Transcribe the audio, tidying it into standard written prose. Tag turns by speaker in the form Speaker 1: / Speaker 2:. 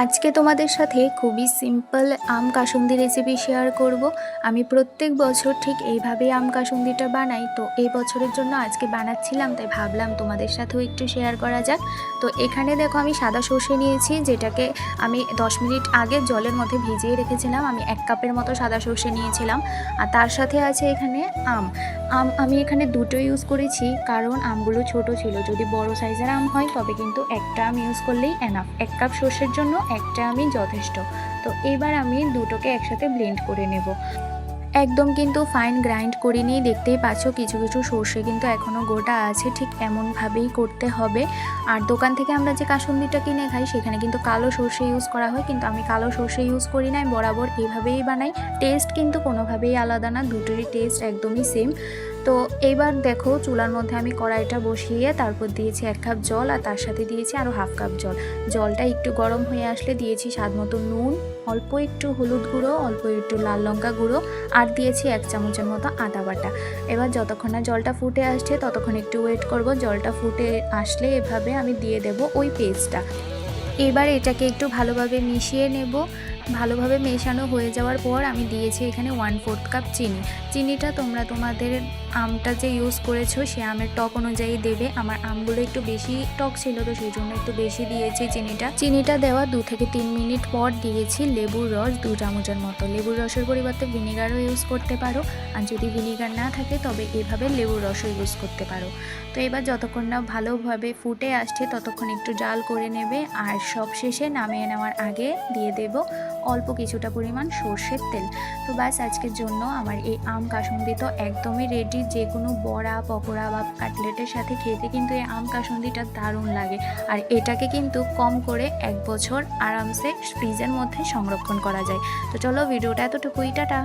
Speaker 1: আজকে তোমাদের সাথে খুবই সিম্পল আম কাসুন্দি রেসিপি শেয়ার করব। আমি প্রত্যেক বছর ঠিক এইভাবেই আম কাসুন্দিটা বানাই, তো এই বছরের জন্য আজকে বানাচ্ছিলাম, তাই ভাবলাম তোমাদের সাথেও একটু শেয়ার করা যাক। তো এখানে দেখো আমি সাদা সর্ষে নিয়েছি, যেটাকে আমি 10 মিনিট আগে জলের মধ্যে ভিজিয়ে রেখেছিলাম। আমি 1 কাপের মতো সাদা সর্ষে নিয়েছিলাম। আর তার সাথে আছে এখানে আম। আমি এখানে দুটো ইউজ করেছি, কারণ আমগুলো ছোট ছিল। যদি বড় সাইজের আম হয় তবে কিন্তু একটা আম ইউজ করলেই এনাফ। 1 কাপ সর্ষের জন্য একটা আমি যথেষ্ট। তো এবার আমি দুটোকে একসাথে ব্লেন্ড করে নেব। একদম কিন্তু ফাইন গ্রাইন্ড করিনি, দেখতেই পাচ্ছ কিছু কিছু সর্ষে কিন্তু এখনও গোটা আছে, ঠিক এমনভাবেই করতে হবে। আর দোকান থেকে আমরা যে কাসুন্দিটা কিনে খাই সেখানে কিন্তু কালো সর্ষে ইউজ করা হয়, কিন্তু আমি কালো সর্ষে ইউজ করি না, বরাবর এইভাবেই বানাই। টেস্ট কিন্তু কোনোভাবেই আলাদা না, দুটোরই টেস্ট একদমই সেম। তো এইবার দেখো চুলার মধ্যে আমি কড়াইটা বসিয়ে তারপর দিয়েছি 1 কাপ জল, আর তার সাথে দিয়েছি আরও হাফ কাপ জল। জলটা একটু গরম হয়ে আসলে দিয়েছি স্বাদ মতো নুন, অল্প একটু হলুদ গুঁড়ো, অল্প একটু লাল লঙ্কা গুঁড়ো, আর দিয়েছি 1 চামচের মতো আদা বাটা। এবার যতক্ষণ না জলটা ফুটে আসছে ততক্ষণ একটু ওয়েট করব। জলটা ফুটে আসলে এভাবে আমি দিয়ে দেব ওই পেস্টটা। এবার এটাকে একটু ভালোভাবে মিশিয়ে নেব। ভালোভাবে মেশানো হয়ে যাওয়ার পর আমি দিয়েছি এখানে 1/4 কাপ চিনি। চিনিটা তোমরা তোমাদের আমটা যে ইউজ করেছো সে আমের টক অনুযায়ী দেবে। আমার আমগুলো একটু বেশি টক ছিল, তো সেই জন্য একটু বেশি দিয়েছি চিনিটা দেওয়া 2 থেকে 3 মিনিট পর দিয়েছি লেবুর রস 2 চামচের মতো। লেবুর রসের পরিবর্তে ভিনিগারও ইউজ করতে পারো, আর যদি ভিনিগার না থাকে তবে এভাবে লেবুর রসও ইউজ করতে পারো। তো এবার যতক্ষণ না ভালোভাবে ফুটে আসছে ততক্ষণ একটু জাল করে নেবে, আর সব শেষে নামিয়ে নেওয়ার আগে দিয়ে দেব অল্প কিছুটা পরিমাণ সর্ষের তেল। তো ব্যাস, আজকের জন্য আমার এই আম কাসুন্দি তো একদমই রেডি। যে কোনো বড়া, পকোড়া বা কাটলেটের সাথে খেতে কিন্তু এই আম কাসুন্দিটা দারুণ লাগে। আর এটাকে কিন্তু কম করে 1 বছর আরামসে ফ্রিজের মধ্যে সংরক্ষণ করা যায়। তো চলো, ভিডিওটা এতটুকুই, টাটা।